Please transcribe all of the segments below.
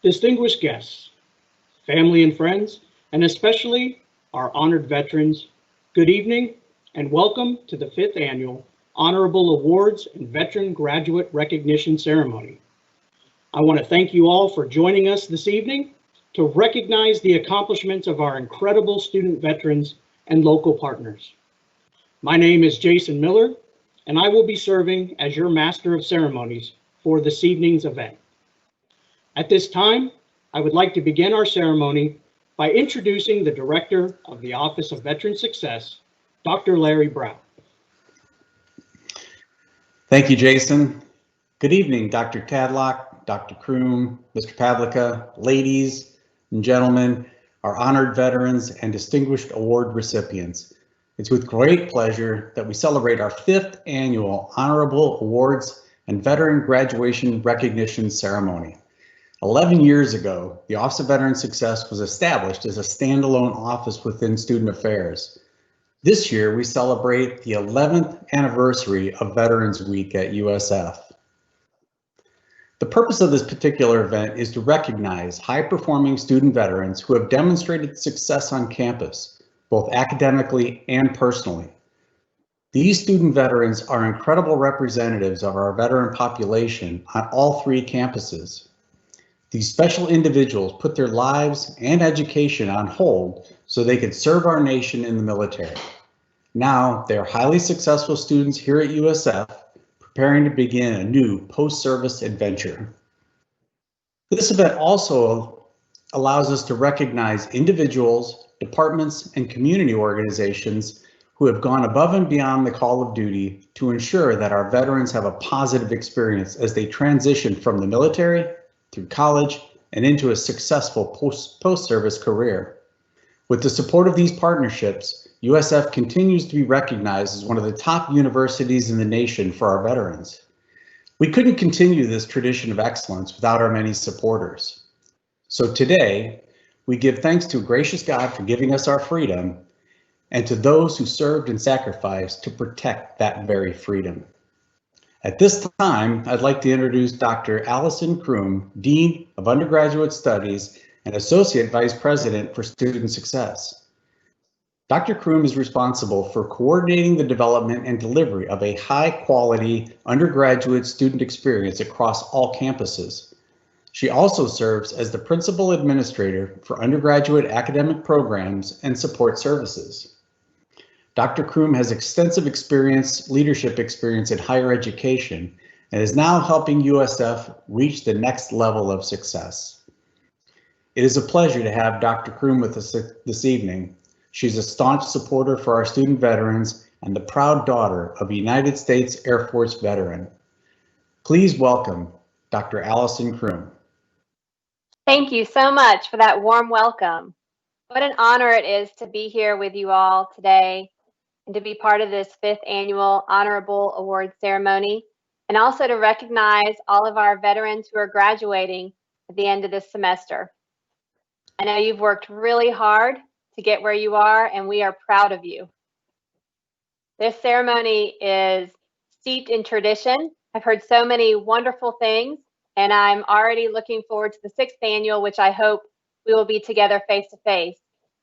distinguished guests, family and friends, and especially our honored veterans, good evening and welcome to the 5th Annual Honorable Awards and Veteran Graduate Recognition Ceremony. I want to thank you all for joining us this evening to recognize the accomplishments of our incredible student veterans and local partners. My name is Jason Miller, and I will be serving as your Master of Ceremonies for this evening's event. At this time, I would like to begin our ceremony by introducing the Director of the Office of Veteran Success, Dr. Larry Brown. Thank you, Jason. Good evening, Dr. Tadlock, Dr. Kroom, Mr. Pavlica, ladies and gentlemen, our honored veterans and distinguished award recipients. It's with great pleasure that we celebrate our 5th Annual Honorable Awards and Veteran Graduation Recognition Ceremony. 11 years ago, the Office of Veteran Success was established as a standalone office within Student Affairs. This year, we celebrate the 11th anniversary of Veterans Week at USF. The purpose of this particular event is to recognize high-performing student veterans who have demonstrated success on campus, both academically and personally. These student veterans are incredible representatives of our veteran population on all 3 campuses. These special individuals put their lives and education on hold so they could serve our nation in the military. Now, they are highly successful students here at USF, preparing to begin a new post-service adventure. This event also allows us to recognize individuals, departments, and community organizations who have gone above and beyond the call of duty to ensure that our veterans have a positive experience as they transition from the military through college and into a successful post-service career. With the support of these partnerships, USF continues to be recognized as one of the top universities in the nation for our veterans. We couldn't continue this tradition of excellence without our many supporters. So today, we give thanks to a gracious God for giving us our freedom and to those who served and sacrificed to protect that very freedom. At this time, I'd like to introduce Dr. Allison Kroom, Dean of Undergraduate Studies and Associate Vice President for Student Success. Dr. Kroom is responsible for coordinating the development and delivery of a high-quality undergraduate student experience across all campuses. She also serves as the Principal Administrator for undergraduate academic programs and support services. Dr. Kroom has extensive leadership experience in higher education, and is now helping USF reach the next level of success. It is a pleasure to have Dr. Kroom with us this evening. She's a staunch supporter for our student veterans and the proud daughter of a United States Air Force veteran. Please welcome Dr. Allison Kroom. Thank you so much for that warm welcome. What an honor it is to be here with you all today and to be part of this 5th Annual Honorable Awards Ceremony, and also to recognize all of our veterans who are graduating at the end of this semester. I know you've worked really hard to get where you are, and we are proud of you. This ceremony is steeped in tradition. I've heard so many wonderful things, and I'm already looking forward to the 6th annual, which I hope we will be together face to face.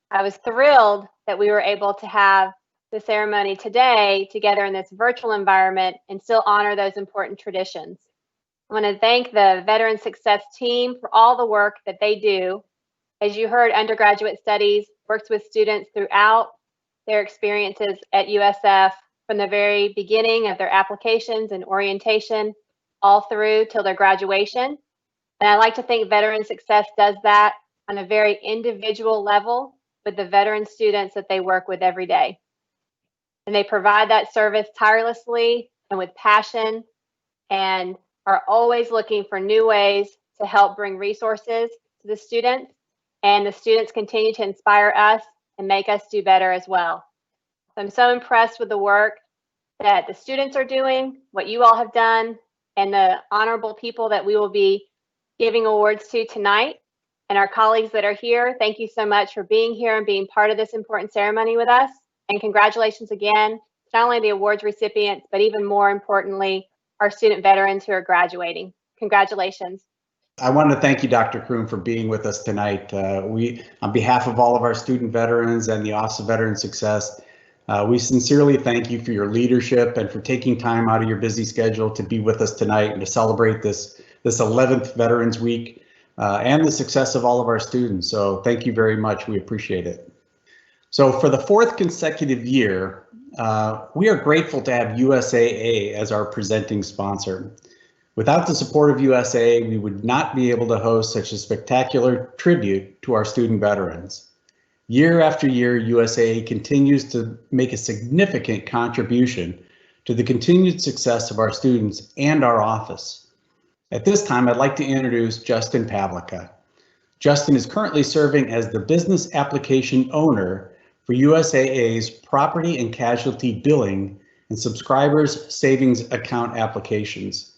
I was thrilled that we were able to have the ceremony today together in this virtual environment and still honor those important traditions. I want to thank the Veteran Success team for all the work that they do. As you heard, Undergraduate Studies works with students throughout their experiences at USF from the very beginning of their applications and orientation all through till their graduation. And I like to think Veteran Success does that on a very individual level with the veteran students that they work with every day. And they provide that service tirelessly and with passion, and are always looking for new ways to help bring resources to the students. And the students continue to inspire us and make us do better as well. So I'm so impressed with the work that the students are doing, what you all have done, and the honorable people that we will be giving awards to tonight. And our colleagues that are here, thank you so much for being here and being part of this important ceremony with us. And congratulations again, not only the awards recipients, but even more importantly, our student veterans who are graduating. Congratulations. I want to thank you, Dr. Kroom, for being with us tonight. On behalf of all of our student veterans and the Office of Veteran Success, we sincerely thank you for your leadership and for taking time out of your busy schedule to be with us tonight and to celebrate this 11th Veterans Week and the success of all of our students. So thank you very much. We appreciate it. So for the 4th consecutive year, we are grateful to have USAA as our presenting sponsor. Without the support of USAA, we would not be able to host such a spectacular tribute to our student veterans. Year after year, USAA continues to make a significant contribution to the continued success of our students and our office. At this time, I'd like to introduce Justin Pavlica. Justin is currently serving as the business application owner for USAA's property and casualty billing and subscribers savings account applications.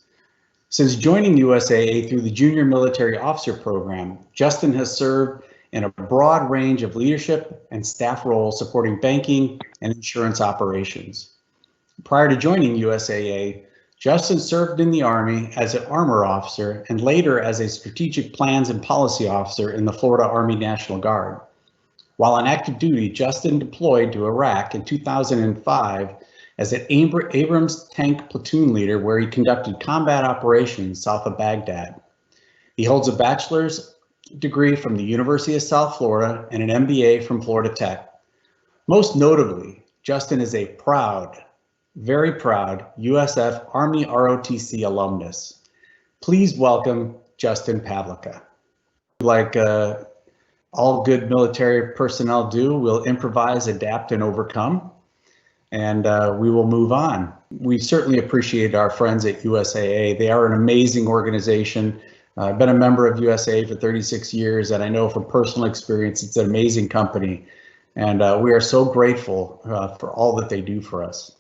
Since joining USAA through the Junior Military Officer Program, Justin has served in a broad range of leadership and staff roles supporting banking and insurance operations. Prior to joining USAA, Justin served in the Army as an armor officer and later as a strategic plans and policy officer in the Florida Army National Guard. While on active duty, Justin deployed to Iraq in 2005 as an Abrams tank platoon leader, where he conducted combat operations south of Baghdad. He holds a bachelor's degree from the University of South Florida and an MBA from Florida Tech. Most notably, Justin is a very proud USF Army ROTC alumnus. Please welcome Justin Pavlica. Like all good military personnel do, we'll improvise, adapt, and overcome. And we will move on. We certainly appreciate our friends at USAA. They are an amazing organization. I've been a member of USAA for 36 years, and I know from personal experience, it's an amazing company. And we are so grateful for all that they do for us.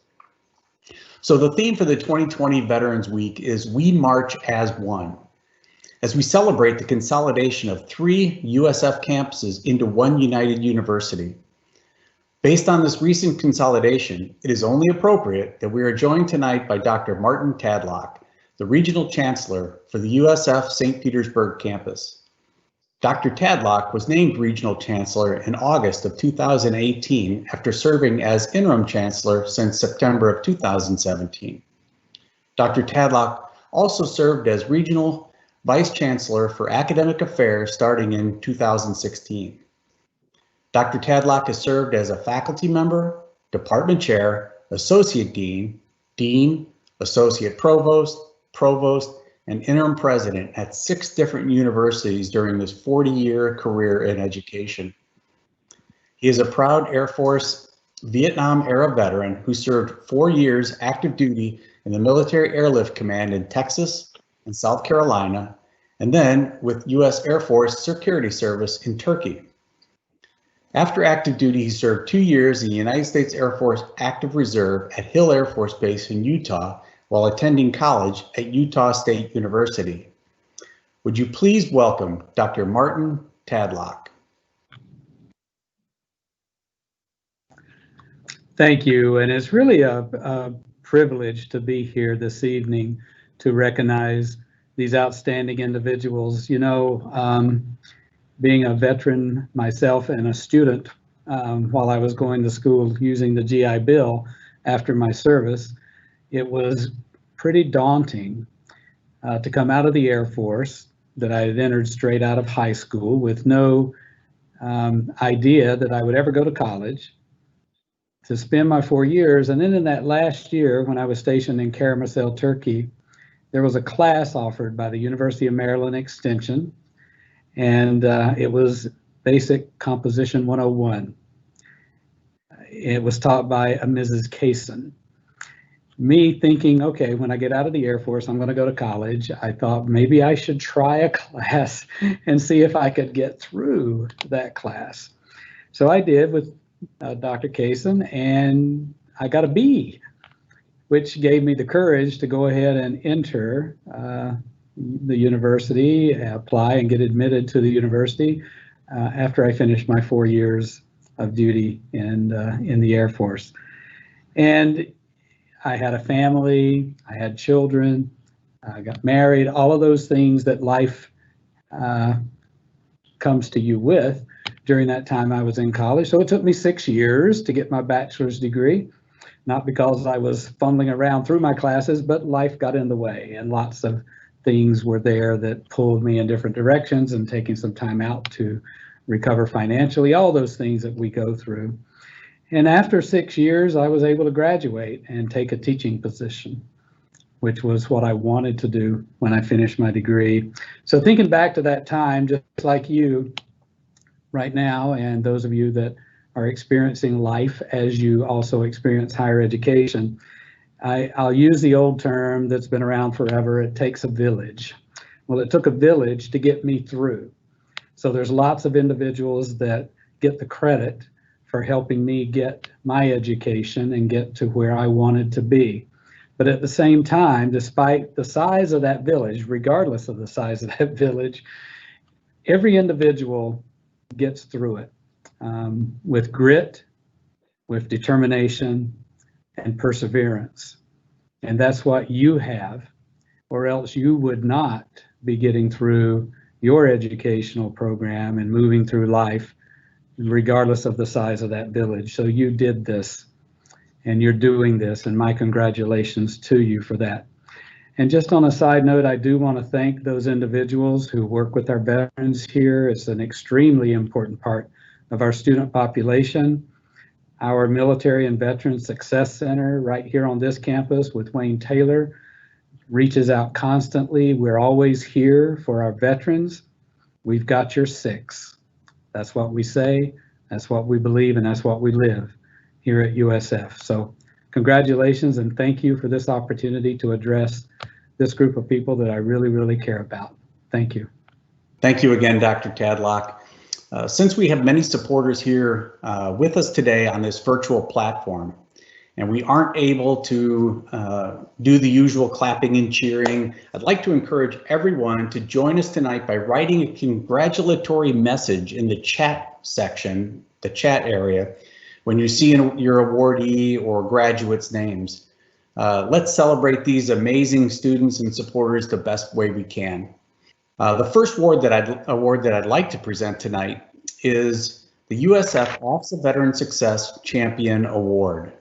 So the theme for the 2020 Veterans Week is We March as One, as we celebrate the consolidation of 3 USF campuses into one united university. Based on this recent consolidation, it is only appropriate that we are joined tonight by Dr. Martin Tadlock, the Regional Chancellor for the USF St. Petersburg campus. Dr. Tadlock was named Regional Chancellor in August of 2018 after serving as Interim Chancellor since September of 2017. Dr. Tadlock also served as Regional Vice Chancellor for Academic Affairs starting in 2016. Dr. Tadlock has served as a faculty member, department chair, associate dean, dean, associate provost, and interim president at 6 different universities during his 40-year career in education. He is a proud Air Force Vietnam-era veteran who served 4 years active duty in the Military Airlift Command in Texas and South Carolina, and then with U.S. Air Force Security Service in Turkey. After active duty, he served 2 years in the United States Air Force Active Reserve at Hill Air Force Base in Utah while attending college at Utah State University. Would you please welcome Dr. Martin Tadlock? Thank you, and it's really a privilege to be here this evening to recognize these outstanding individuals. You know, being a veteran myself and a student while I was going to school using the GI Bill after my service, it was pretty daunting to come out of the Air Force that I had entered straight out of high school with no idea that I would ever go to college, to spend my 4 years. And then in that last year, when I was stationed in Karamsel, Turkey, there was a class offered by the University of Maryland Extension, and it was Basic Composition 101. It was taught by a Mrs. Kaysen. Me thinking, okay, when I get out of the Air Force, I'm going to go to college. I thought maybe I should try a class and see if I could get through that class. So I did with Dr. Kaysen, and I got a B, which gave me the courage to go ahead and enter the university, apply and get admitted to the university after I finished my 4 years of duty in the Air Force. And I had a family, I had children, I got married, all of those things that life comes to you with during that time I was in college. So it took me 6 years to get my bachelor's degree, not because I was fumbling around through my classes, but life got in the way and lots of things were there that pulled me in different directions, and taking some time out to recover financially, all those things that we go through. And after 6 years, I was able to graduate and take a teaching position, which was what I wanted to do when I finished my degree. So thinking back to that time, just like you right now, and those of you that are experiencing life as you also experience higher education, I'll use the old term that's been around forever: it takes a village. Well, it took a village to get me through. So there's lots of individuals that get the credit for helping me get my education and get to where I wanted to be. But at the same time, despite the size of that village, regardless of the size of that village, every individual gets through it with grit, with determination, and perseverance. And that's what you have, or else you would not be getting through your educational program and moving through life, regardless of the size of that village. So you did this, and you're doing this, and my congratulations to you for that. And just on a side note, I do want to thank those individuals who work with our veterans here. It's an extremely important part of our student population. Our Military and Veterans Success Center right here on this campus with Wayne Taylor reaches out constantly. We're always here for our veterans. We've got your six. That's what we say, that's what we believe, and that's what we live here at USF. So congratulations, and thank you for this opportunity to address this group of people that I really, really care about. Thank you. Thank you again, Dr. Tadlock. Since we have many supporters here with us today on this virtual platform, and we aren't able to do the usual clapping and cheering, I'd like to encourage everyone to join us tonight by writing a congratulatory message in the chat section, the chat area, when you see your awardee or graduates' names. Let's celebrate these amazing students and supporters the best way we can. The first award that I'd like to present tonight is the USF Office of Veteran Success Champion Award.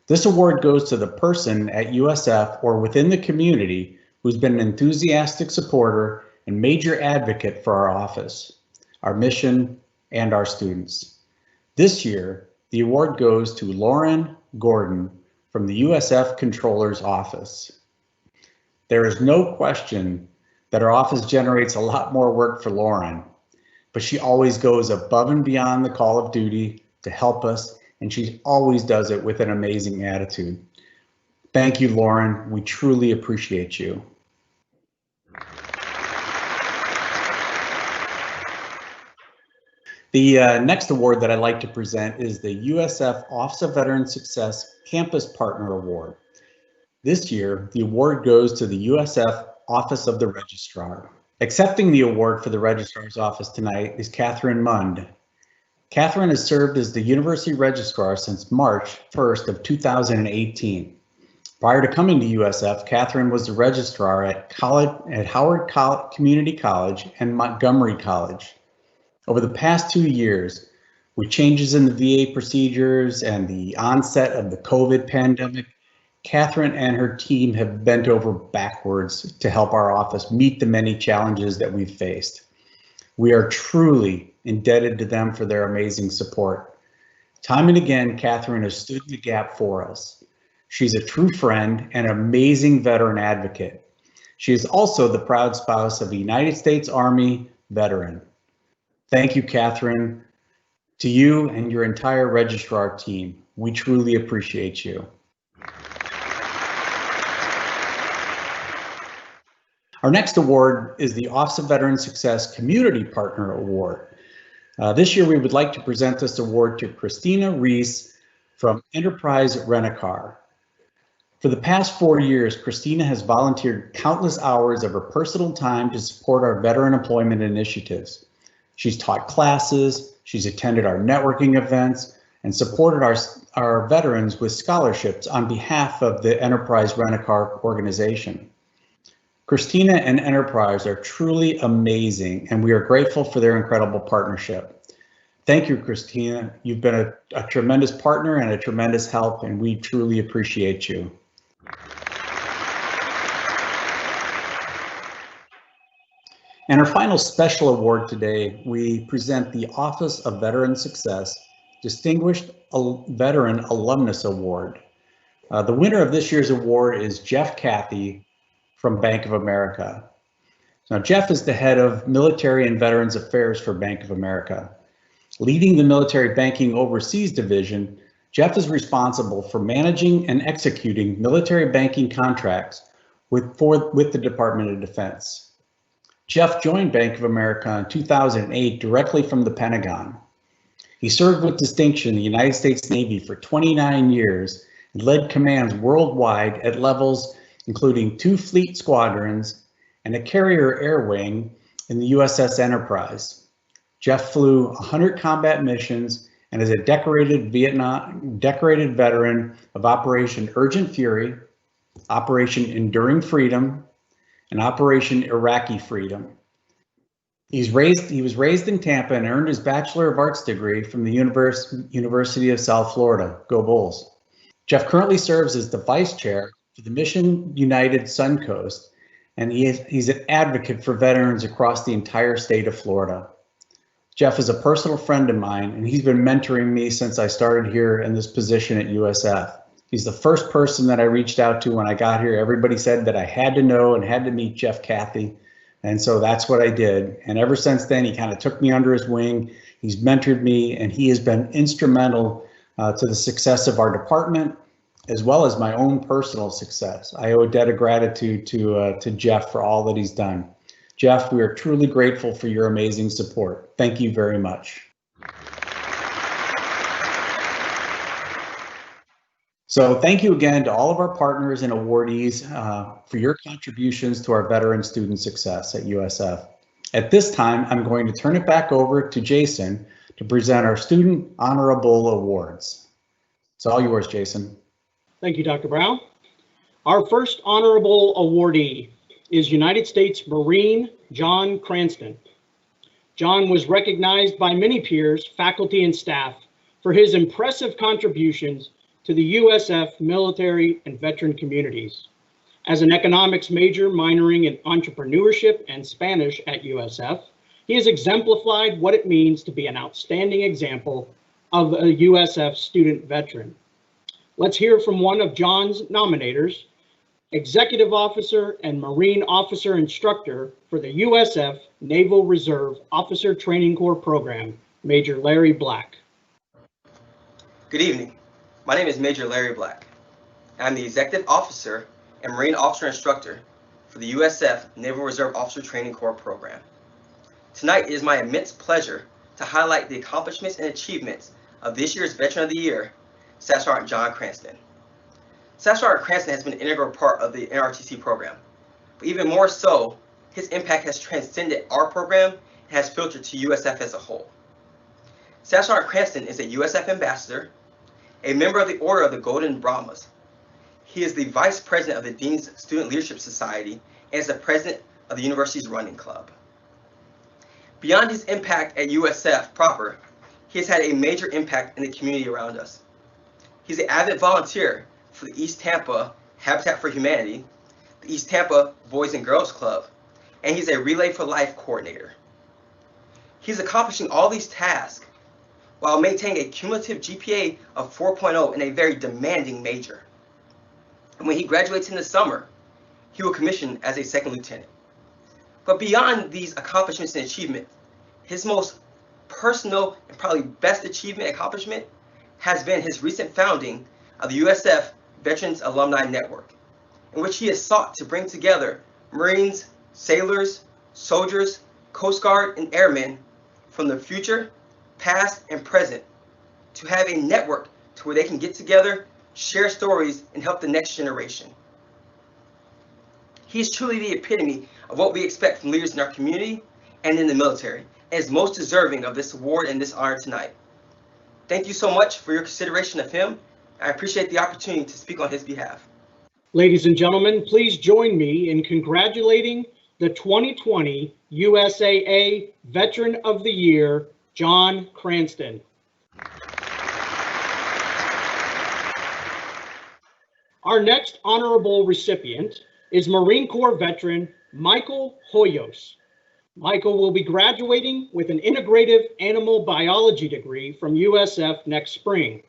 This award goes to the person at USF or within the community who's been an enthusiastic supporter and major advocate for our office, our mission, and our students. This year, the award goes to Lauren Gordon from the USF Controller's Office. There is no question that our office generates a lot more work for Lauren, but she always goes above and beyond the call of duty to help us, and she always does it with an amazing attitude. Thank you, Lauren. We truly appreciate you. The next award that I'd like to present is the USF Office of Veteran Success Campus Partner Award. This year, the award goes to the USF Office of the Registrar. Accepting the award for the Registrar's Office tonight is Catherine Mund. Catherine has served as the University Registrar since March 1st of 2018. Prior to coming to USF, Catherine was the Registrar at Howard Community College and Montgomery College. Over the past 2 years, with changes in the VA procedures and the onset of the COVID pandemic, Catherine and her team have bent over backwards to help our office meet the many challenges that we've faced. We are truly indebted to them for their amazing support. Time and again, Catherine has stood in the gap for us. She's a true friend and amazing veteran advocate. She is also the proud spouse of a United States Army veteran. Thank you, Catherine. To you and your entire registrar team, we truly appreciate you. Our next award is the Office of Veteran Success Community Partner Award. This year, we would like to present this award to CHRISTINA REESE from Enterprise Rent-A-Car. For the past 4 years, CHRISTINA has volunteered countless hours of her personal time to support our veteran employment initiatives. She's taught classes, she's attended our networking events, and supported our veterans with scholarships on behalf of the Enterprise Rent-A-Car organization. CHRISTINA and Enterprise are truly amazing, and we are grateful for their incredible partnership. Thank you, CHRISTINA. You've been a tremendous partner and a tremendous help, and we truly appreciate you. And our final special award today, we present the Office of Veteran Success Distinguished Veteran Alumnus Award. The winner of this year's award is Jeff CATHEY from Bank of America. Now, Jeff is the head of Military and Veterans Affairs for Bank of America. Leading the Military Banking Overseas Division, Jeff is responsible for managing and executing military banking contracts with the Department of Defense. Jeff joined Bank of America in 2008 directly from the Pentagon. He served with distinction in the United States Navy for 29 years and led commands worldwide at levels including 2 fleet squadrons and a carrier air wing in the USS Enterprise. Jeff flew 100 combat missions and is a decorated veteran of Operation Urgent Fury, Operation Enduring Freedom, and Operation Iraqi Freedom. He was raised in Tampa and earned his Bachelor of Arts degree from the University of South Florida. Go Bulls. Jeff currently serves as the Vice Chair for the Mission United Suncoast, and he's an advocate for veterans across the entire state of Florida. Jeff is a personal friend of mine, and he's been mentoring me since I started here in this position at USF. He's the first person that I reached out to when I got here. Everybody said that I had to know and had to meet Jeff CATHEY. And so that's what I did. And ever since then, he kind of took me under his wing. He's mentored me, and he has been instrumental to the success of our department, as well as my own personal success. I owe a debt of gratitude to Jeff for all that he's done. Jeff, we are truly grateful for your amazing support. Thank you very much. So thank you again to all of our partners and awardees for your contributions to our veteran student success at USF. At this time, I'm going to turn it back over to Jason to present our Student Honorable Awards. It's all yours, Jason. Thank you, Dr. Brown. Our first honorable awardee is United States Marine John Cranston. John was recognized by many peers, faculty, and staff for his impressive contributions to the USF military and veteran communities. As an economics major minoring in entrepreneurship and Spanish at USF, he has exemplified what it means to be an outstanding example of a USF student veteran. Let's hear from one of John's nominators, Executive Officer and Marine Officer Instructor for the USF Naval Reserve Officer Training Corps Program, Major Larry Black. Good evening. My name is Major Larry Black. I'm the Executive Officer and Marine Officer Instructor for the USF Naval Reserve Officer Training Corps Program. Tonight it is my immense pleasure to highlight the accomplishments and achievements of this year's Veteran of the Year, Staff Sergeant John Cranston. Staff Sergeant Cranston has been an integral part of the NRTC program, but even more so, his impact has transcended our program and has filtered to USF as a whole. Staff Sergeant Cranston is a USF Ambassador, a member of the Order of the Golden Brahmas. He is the Vice President of the Dean's Student Leadership Society and is the President of the University's Running Club. Beyond his impact at USF proper, he has had a major impact in the community around us. He's an avid volunteer for the East Tampa Habitat for Humanity, the East Tampa Boys and Girls Club, and he's a Relay for Life coordinator. He's accomplishing all these tasks while maintaining a cumulative GPA of 4.0 in a very demanding major. And when he graduates in the summer, he will commission as a second lieutenant. But beyond these accomplishments and achievements, his most personal and probably best achievement accomplishment has been his recent founding of the USF Veterans Alumni Network, in which he has sought to bring together Marines, sailors, soldiers, Coast Guard, and airmen from the future, past, and present to have a network to where they can get together, share stories, and help the next generation. He is truly the epitome of what we expect from leaders in our community and in the military, and is most deserving of this award and this honor tonight. Thank you so much for your consideration of him. I appreciate the opportunity to speak on his behalf. Ladies and gentlemen, please join me in congratulating the 2020 USAA Veteran of the Year, John Cranston. Our next honorable recipient is Marine Corps veteran Michael Hoyos. Michael will be graduating with an integrative animal biology degree from USF next spring.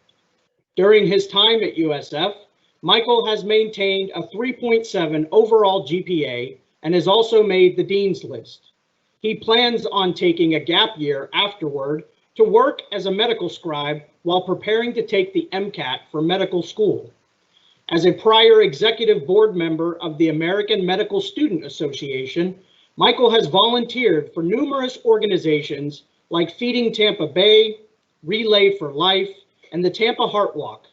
During his time at USF, Michael has maintained a 3.7 overall GPA and has also made the Dean's List. He plans on taking a gap year afterward to work as a medical scribe while preparing to take the MCAT for medical school. As a prior executive board member of the American Medical Student Association, Michael has volunteered for numerous organizations like Feeding Tampa Bay, Relay for Life, and the Tampa Heart Walk.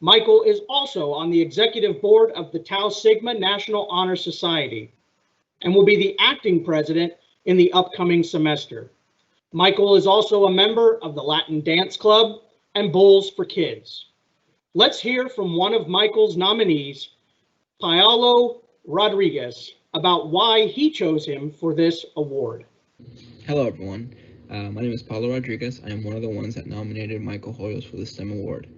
Michael is also on the executive board of the Tau Sigma National Honor Society and will be the acting president in the upcoming semester. Michael is also a member of the Latin Dance Club and Bowls for Kids. Let's hear from one of Michael's nominees, Paolo Rodriguez, about why he chose him for this award. Hello, everyone. My name is Paolo Rodriguez. I am one of the ones that nominated Michael Hoyos for the STEM award.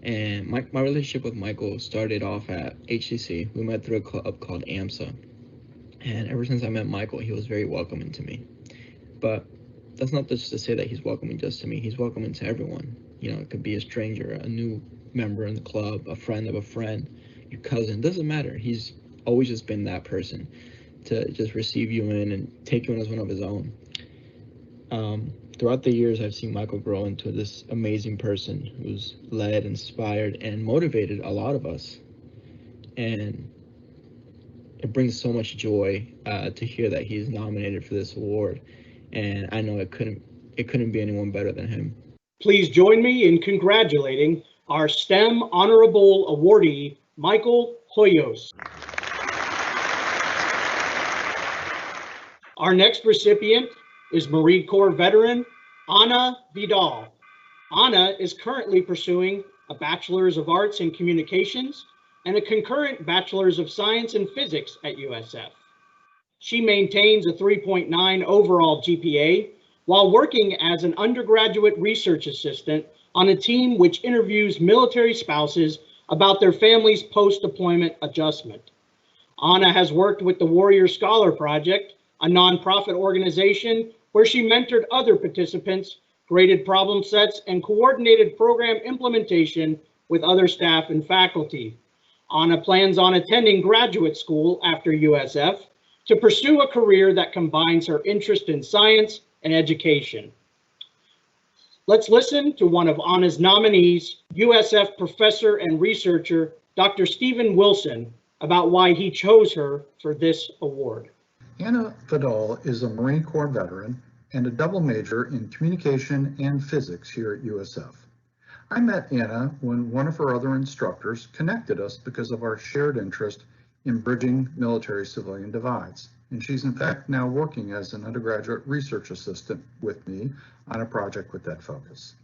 And my relationship with Michael started off at HCC. We met through a club called AMSA. And ever since I met Michael, he was very welcoming to me. But that's not just to say that he's welcoming just to me. He's welcoming to everyone. You know, it could be a stranger, a new member in the club, a friend of a friend, your cousin. Doesn't matter. He's always just been that person to just receive you in and take you in as one of his own. Throughout the years, I've seen Michael grow into this amazing person who's led, inspired, and motivated a lot of us. And it brings so much joy to hear that he's nominated for this award. And I know it couldn't be anyone better than him. Please join me in congratulating our STEM honorable awardee, Michael Hoyos. Our next recipient is Marine Corps veteran Anna Vidal. Anna is currently pursuing a Bachelor's of Arts in Communications and a concurrent Bachelor's of Science in Physics at USF. She maintains a 3.9 overall GPA while working as an undergraduate research assistant on a team which interviews military spouses about their family's post-deployment adjustment. Anna has worked with the Warrior Scholar Project, a nonprofit organization where she mentored other participants, graded problem sets, and coordinated program implementation with other staff and faculty. Anna plans on attending graduate school after USF to pursue a career that combines her interest in science and education. Let's listen to one of Anna's nominees, USF professor and researcher, Dr. Stephen Wilson, about why he chose her for this award. Anna Vidal is a Marine Corps veteran and a double major in communication and physics here at USF. I met Anna when one of her other instructors connected us because of our shared interest in bridging military-civilian divides. And she's in fact now working as an undergraduate research assistant with me on a project with that focus.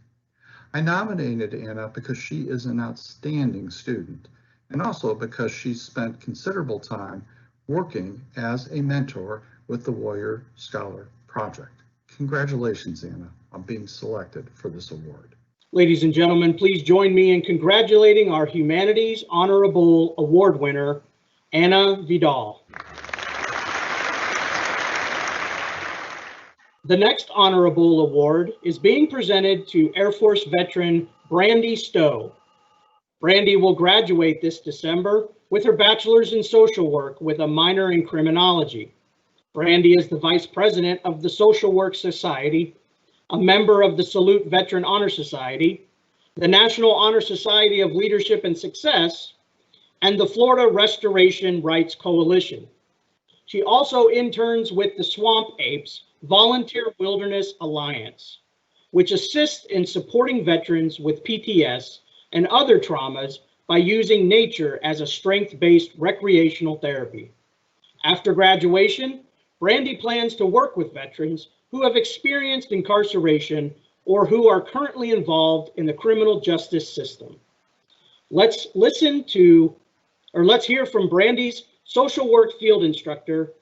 I nominated Anna because she is an outstanding student and also because she's spent considerable time working as a mentor with the Warrior Scholar Project. Congratulations, Anna, on being selected for this award. Ladies and gentlemen, please join me in congratulating our Humanities Honorable Award winner, Anna Vidal. The next honorable award is being presented to Air Force veteran BRANDE STOW. BRANDE will graduate this December with her bachelor's in social work with a minor in criminology. BRANDE is the vice president of the Social Work Society, a member of the Salute Veteran Honor Society, the National Honor Society of Leadership and Success, and the Florida Restoration Rights Coalition. She also interns with the Swamp Apes Volunteer Wilderness Alliance, which assists in supporting veterans with PTS and other traumas by using nature as a strength-based recreational therapy. After graduation, BRANDE plans to work with veterans who have experienced incarceration or who are currently involved in the criminal justice system. Let's listen to let's hear from Brande's social work field instructor,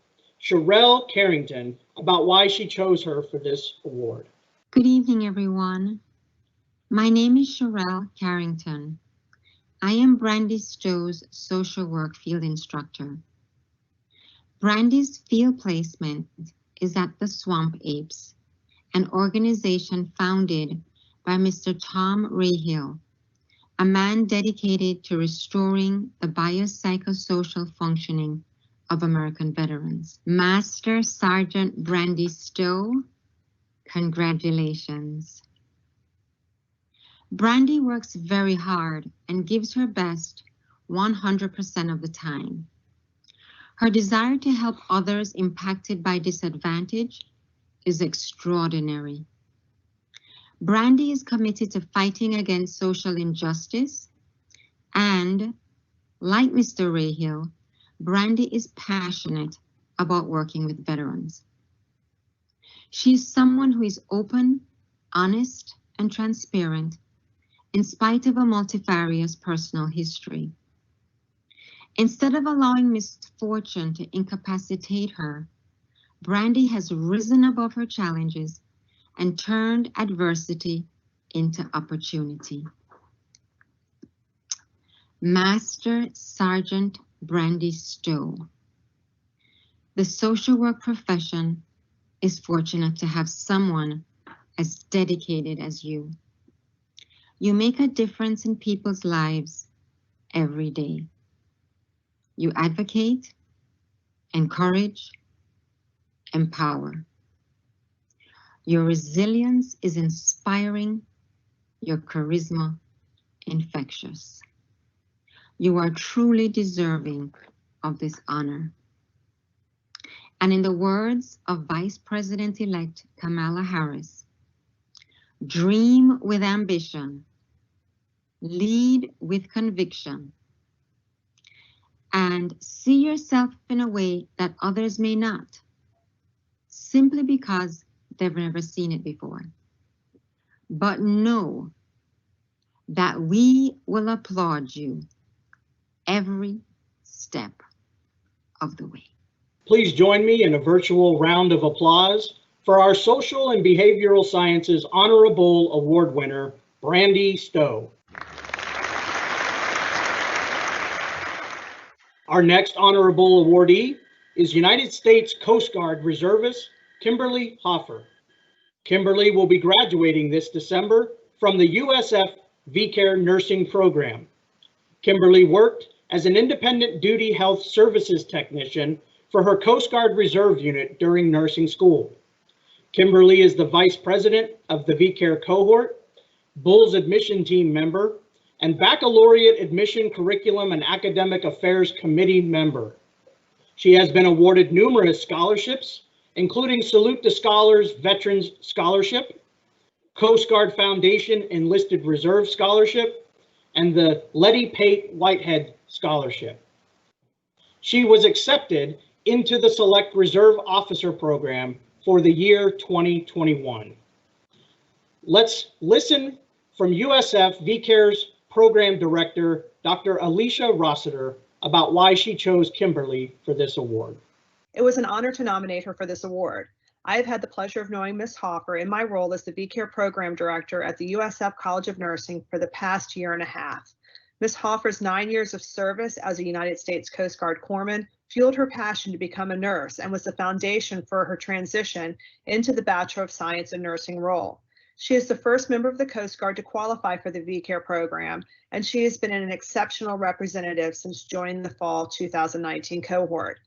Sherelle Carrington, about why she chose her for this award. Good evening, everyone. My name is Sherelle Carrington. I am Brande Stow's social work field instructor. Brande's field placement is at the Swamp Apes, an organization founded by Mr. Tom Rahill, a man dedicated to restoring the biopsychosocial functioning of American veterans. Master Sergeant Brande Stow, congratulations. Brande works very hard and gives her best 100% of the time. Her desire to help others impacted by disadvantage is extraordinary. Brande is committed to fighting against social injustice and, like Mr. Rahill, Brande is passionate about working with veterans. She is someone who is open, honest, and transparent in spite of a multifarious personal history. Instead of allowing misfortune to incapacitate her, Brande has risen above her challenges and turned adversity into opportunity. Master Sergeant Brande Stow. The social work profession is fortunate to have someone as dedicated as you. You make a difference in people's lives every day. You advocate, encourage, empower. Your resilience is inspiring, your charisma infectious. You are truly deserving of this honor. And in the words of Vice President-elect Kamala Harris, dream with ambition, lead with conviction, and see yourself in a way that others may not, simply because they've never seen it before. But know that we will applaud you every step of the way. Please join me in a virtual round of applause for our Social and Behavioral Sciences Honorable Award winner, Brande Stow. Our next honorable awardee is United States Coast Guard Reservist Kimberly Hoffer. Kimberly will be graduating this December from the USF VCare nursing program. Kimberly worked as an independent duty health services technician for her Coast Guard Reserve unit during nursing school. Kimberly is the vice president of the VCare cohort, Bulls admission team member, and Baccalaureate Admission Curriculum and Academic Affairs Committee member. She has been awarded numerous scholarships, including Salute the Scholars Veterans Scholarship, Coast Guard Foundation Enlisted Reserve Scholarship, and the Letty Pate Whitehead Scholarship. She was accepted into the Select Reserve Officer Program for the year 2021. Let's listen from USF VCare's Program Director, Dr. Alicia Rossiter, about why she chose Kimberly for this award. It was an honor to nominate her for this award. I have had the pleasure of knowing Ms. Hoffer in my role as the VCare Program Director at the USF College of Nursing for the past year and a half. Ms. Hoffer's 9 years of service as a United States Coast Guard corpsman fueled her passion to become a nurse and was the foundation for her transition into the Bachelor of Science in Nursing role. She is the first member of the Coast Guard to qualify for the VCare program, and she has been an exceptional representative since joining the fall 2019 cohort.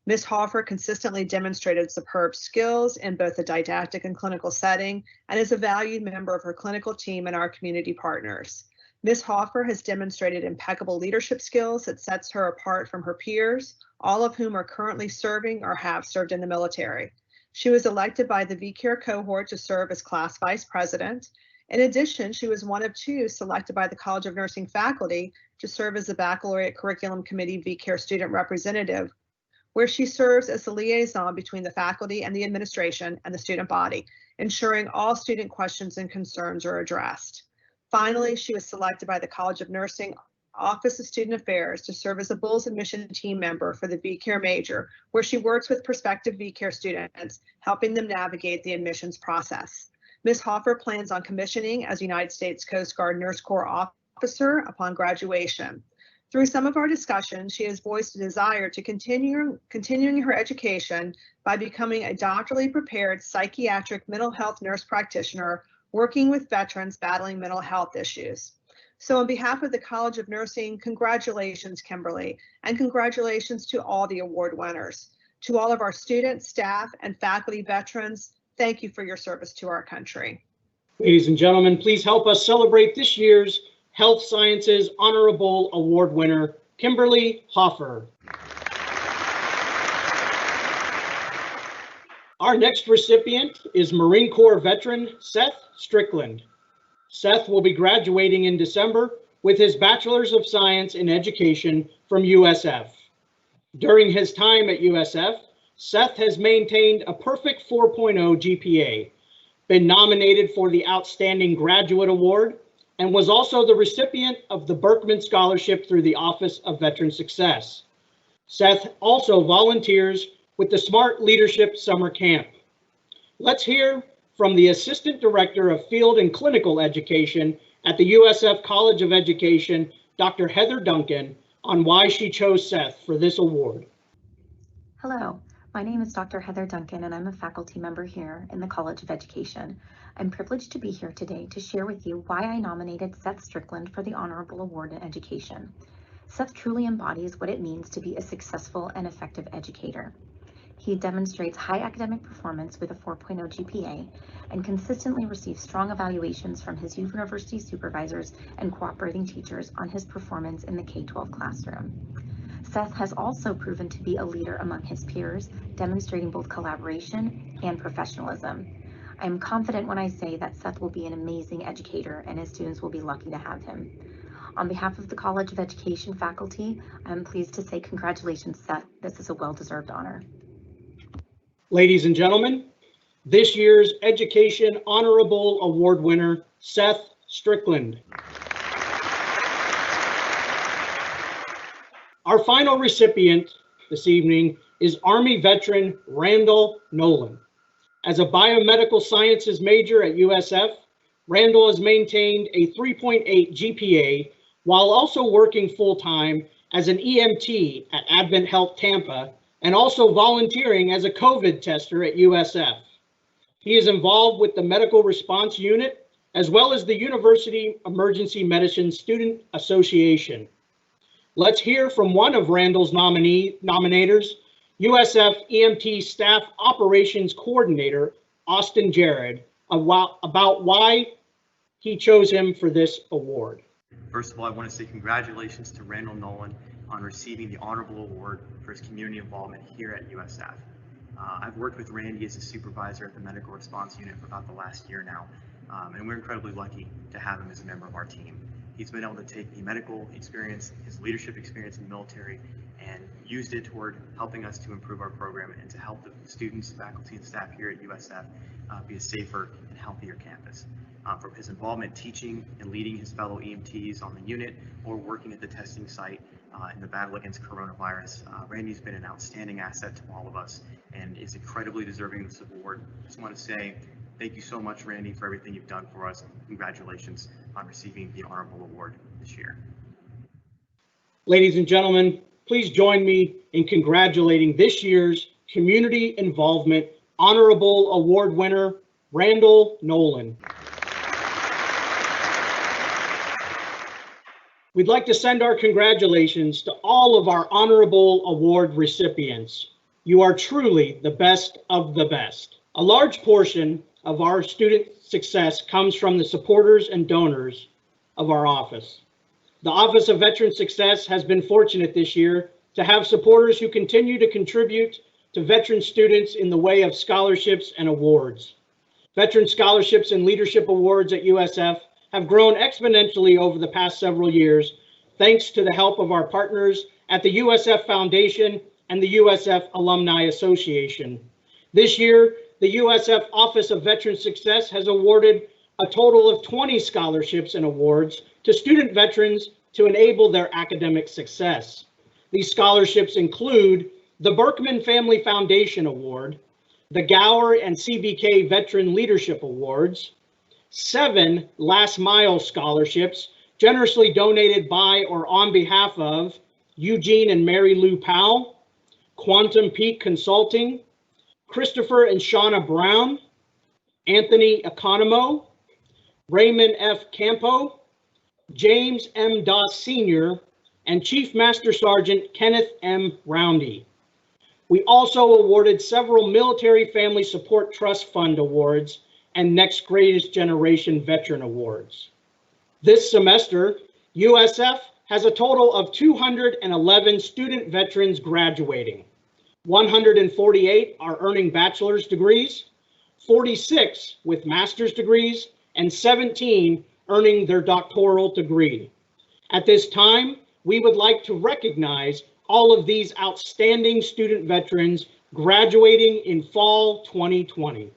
Ms. Hoffer consistently demonstrated superb skills in both the didactic and clinical setting and is a valued member of her clinical team and our community partners. Ms. Hoffer has demonstrated impeccable leadership skills that sets her apart from her peers, all of whom are currently serving or have served in the military. She was elected by the VCare cohort to serve as class vice president. In addition, she was one of two selected by the College of Nursing faculty to serve as the Baccalaureate Curriculum Committee VCare student representative, where she serves as the liaison between the faculty and the administration and the student body, ensuring all student questions and concerns are addressed. Finally, she was selected by the College of Nursing Office of Student Affairs to serve as a Bulls admission team member for the VCare major, where she works with prospective VCare students, helping them navigate the admissions process. Ms. Hoefer plans on commissioning as United States Coast Guard Nurse Corps officer upon graduation. Through some of our discussions, she has voiced a desire to continuing her education by becoming a doctorally prepared psychiatric mental health nurse practitioner, working with veterans battling mental health issues. So on behalf of the College of Nursing, congratulations, Kimberly, and congratulations to all the award winners. To all of our students, staff, and faculty veterans, thank you for your service to our country. Ladies and gentlemen, please help us celebrate this year's Health Sciences Honorable Award winner, Kimberly Hoefer. Our next recipient is Marine Corps veteran Seth Strickland. Seth will be graduating in December with his Bachelor's of Science in Education from USF. During his time at USF, Seth has maintained a perfect 4.0 GPA, been nominated for the Outstanding Graduate Award, and was also the recipient of the Berkman Scholarship through the Office of Veteran Success. Seth also volunteers with the Smart Leadership Summer Camp. Let's hear from the Assistant Director of Field and Clinical Education at the USF College of Education, Dr. Heather Duncan, on why she chose Seth for this award. Hello, my name is Dr. Heather Duncan, and I'm a faculty member here in the College of Education. I'm privileged to be here today to share with you why I nominated Seth Strickland for the Honorable Award in Education. Seth truly embodies what it means to be a successful and effective educator. He demonstrates high academic performance with a 4.0 GPA and consistently receives strong evaluations from his university supervisors and cooperating teachers on his performance in the K-12 classroom. Seth has also proven to be a leader among his peers, demonstrating both collaboration and professionalism. I am confident when I say that Seth will be an amazing educator and his students will be lucky to have him. On behalf of the College of Education faculty, I'm pleased to say congratulations, Seth. This is a well-deserved honor. Ladies and gentlemen, this year's Education Honorable Award winner, Seth Strickland. Our final recipient this evening is Army veteran Randall NOLIN. As a biomedical sciences major at USF, Randall has maintained a 3.8 GPA while also working full-time as an EMT at Advent Health Tampa and also volunteering as a COVID tester at USF. He is involved with the Medical Response Unit as well as the University Emergency Medicine Student Association. Let's hear from one of Randall's nominators, USF EMT Staff Operations Coordinator, Austin Jared, about why he chose him for this award. First of all, I want to say congratulations to Randall NOLIN on receiving the Honorable Award for his community involvement here at USF. I've worked with Randy as a supervisor at the Medical Response Unit for about the last year now, and we're incredibly lucky to have him as a member of our team. He's been able to take the medical experience, his leadership experience in the military, and used it toward helping us to improve our program and to help the students, faculty, and staff here at USF be a safer and healthier campus. From his involvement teaching and leading his fellow EMTs on the unit or working at the testing site in the battle against coronavirus, Randy's been an outstanding asset to all of us and is incredibly deserving of this award. I just want to say thank you so much, Randy, for everything you've done for us. Congratulations on receiving the Honorable Award this year. Ladies and gentlemen, please join me in congratulating this year's Community Involvement Honorable Award winner, Randall NOLIN. We'd like to send our congratulations to all of our honorable award recipients. You are truly the best of the best. A large portion of our student success comes from the supporters and donors of our office. The Office of Veteran Success has been fortunate this year to have supporters who continue to contribute to veteran students in the way of scholarships and awards. Veteran scholarships and leadership awards at USF have grown exponentially over the past several years, thanks to the help of our partners at the USF Foundation and the USF Alumni Association. This year, the USF Office of Veteran Success has awarded a total of 20 scholarships and awards to student veterans to enable their academic success. These scholarships include the Berkman Family Foundation Award, the Gower and CBK Veteran Leadership Awards, 7 Last Mile scholarships generously donated by or on behalf of Eugene and Mary Lou Powell, Quantum Peak Consulting, Christopher and Shanna Brown, Anthony Economo, Raymond F. Campo, James M. Doss Sr., and Chief Master Sergeant Kenneth M. Roundy. We also awarded several Military Family Support Trust Fund awards and Next Greatest Generation Veteran Awards. This semester, USF has a total of 211 student veterans graduating. 148 are earning bachelor's degrees, 46 with master's degrees, and 17 earning their doctoral degree. At this time, we would like to recognize all of these outstanding student veterans graduating in fall 2020.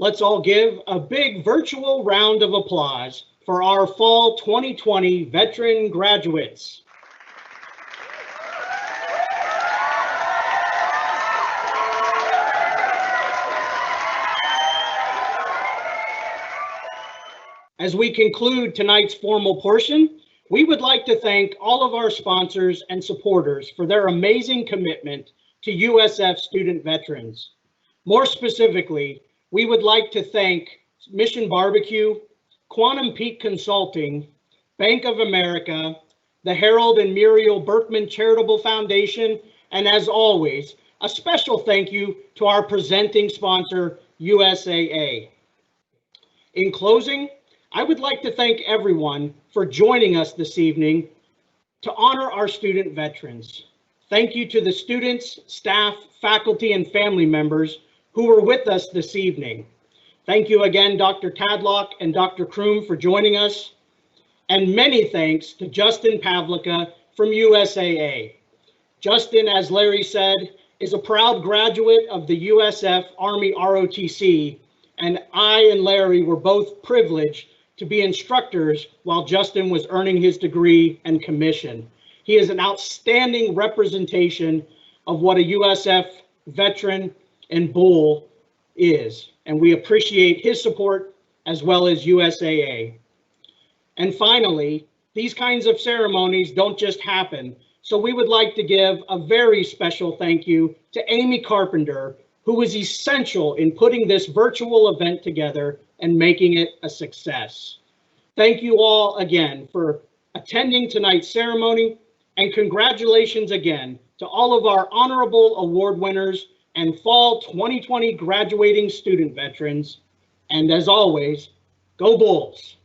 Let's all give a big virtual round of applause for our fall 2020 veteran graduates. As we conclude tonight's formal portion, we would like to thank all of our sponsors and supporters for their amazing commitment to USF student veterans. More specifically, we would like to thank Mission Barbecue, Quantum Peak Consulting, Bank of America, the Harold and Muriel Berkman Charitable Foundation, and as always, a special thank you to our presenting sponsor, USAA. In closing, I would like to thank everyone for joining us this evening to honor our student veterans. Thank you to the students, staff, faculty, and family members who were with us this evening. Thank you again, Dr. Tadlock and Dr. Kroom, for joining us. And many thanks to Justin Pavlica from USAA. Justin, as Larry said, is a proud graduate of the USF Army ROTC, and I and Larry were both privileged to be instructors while Justin was earning his degree and commission. He is an outstanding representation of what a USF veteran and bull is, and we appreciate his support as well as USAA. And finally, these kinds of ceremonies don't just happen, so we would like to give a very special thank you to Amy Carpenter, who was essential in putting this virtual event together and making it a success. Thank you all again for attending tonight's ceremony, and congratulations again to all of our honorable award winners and fall 2020 graduating student veterans. And as always, go Bulls!